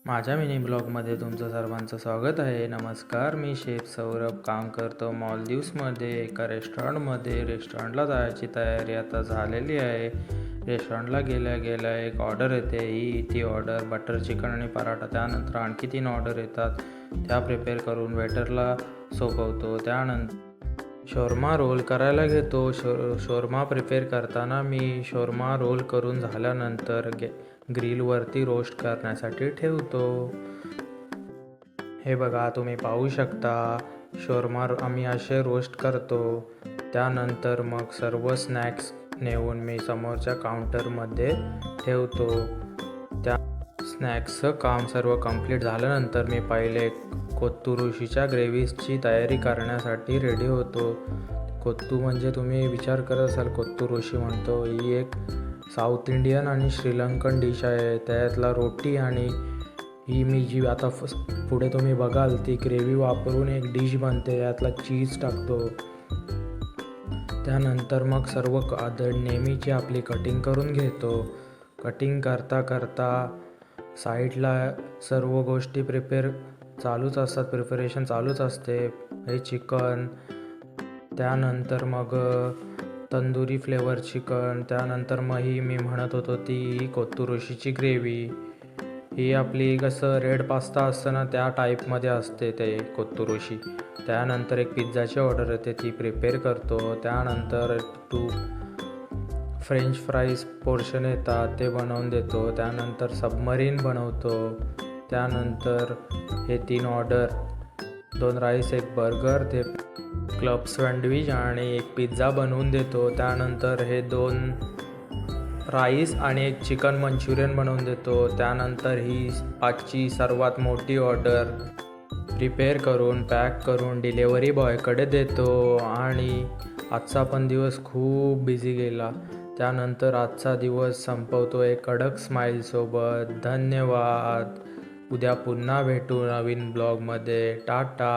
माझ्या मिनी ब्लॉगमध्ये तुमचं सर्वांचं स्वागत आहे. नमस्कार, मी शेफ सौरभ. काम करतो मॉलदीव्समध्ये एका रेस्टॉरंटमध्ये. रेस्टॉरंटला जायची तयारी आता झालेली आहे. रेस्टॉरंटला गेल्या गेल्या एक ऑर्डर येते. ती ऑर्डर बटर चिकन आणि पराठा. त्यानंतर आणखी 3 ऑर्डर येतात. त्या प्रिपेअर करून वेटरला सोपवतो. त्यानंतर शोरमा रोल करायला घेतो. शोरमा प्रिपेअर करताना मी शोरमा रोल करून झाल्यानंतर ग्रिलवरती रोस्ट करण्यासाठी ठेवतो. हे बघा, तुम्ही पाहू शकता शोरमा आम्ही असे रोस्ट करतो. त्यानंतर मग सर्व स्नॅक्स नेऊन मी समोरच्या काउंटरमध्ये ठेवतो. त्या स्नॅक्सचं काम सर्व कंप्लीट झाल्यानंतर मी पहिले कोत्तुरुशीच्या ग्रेव्हीची तयारी करण्यासाठी रेडी होतो. कोत्तू म्हणजे तुम्ही विचार करत असाल कोत्तुरुशी म्हणतो. ही एक साऊथ इंडियन आणि श्रीलंकन डिश आहे. त्यातला रोटी आणि ही मी जी आता पुढे तुम्ही बघाल ती ग्रेव्ही वापरून एक डिश बनते. यातला चीज टाकतो. त्यानंतर मग सर्व नेहमीची आपली कटिंग करून घेतो. कटिंग करता करता साईडला सर्व गोष्टी प्रिपरेशन चालूच असते. हे चिकन, त्यानंतर मग तंदुरी फ्लेवर चिकन, त्यानंतर मग ही मी म्हणत होतो ती कोत्तुरुशीची ग्रेव्ही. ही आपली कसं रेड पास्ता असतं ना त्या टाईपमध्ये असते ते कोत्तुरुशी. त्यानंतर एक पिझ्झाची ऑर्डर येते, ती प्रिपेअर करतो. त्यानंतर 2 फ्रेंच फ्राईज पोर्शन येतात, ते बनवून देतो. त्यानंतर सबमरीन बनवतो. त्यानंतर हे 3 ऑर्डर, 2 राईस, 1 बर्गर, ते क्लब सँडविच आणि 1 पिझ्झा बनवून देतो. त्यानंतर हे 2 राईस आणि 1 चिकन मंचुरियन बनवून देतो. त्यानंतर ही आजची सर्वात मोठी ऑर्डर प्रिपेअर करून पॅक करून डिलेवरी बॉयकडे देतो. आणि आजचा पण दिवस खूप बिझी गेला. त्यानंतर आजचा दिवस संपवतो एक कडक स्माईलसोबत. धन्यवाद. उद्या पुन्हा भेटू नवीन ब्लॉगमध्ये. टाटा.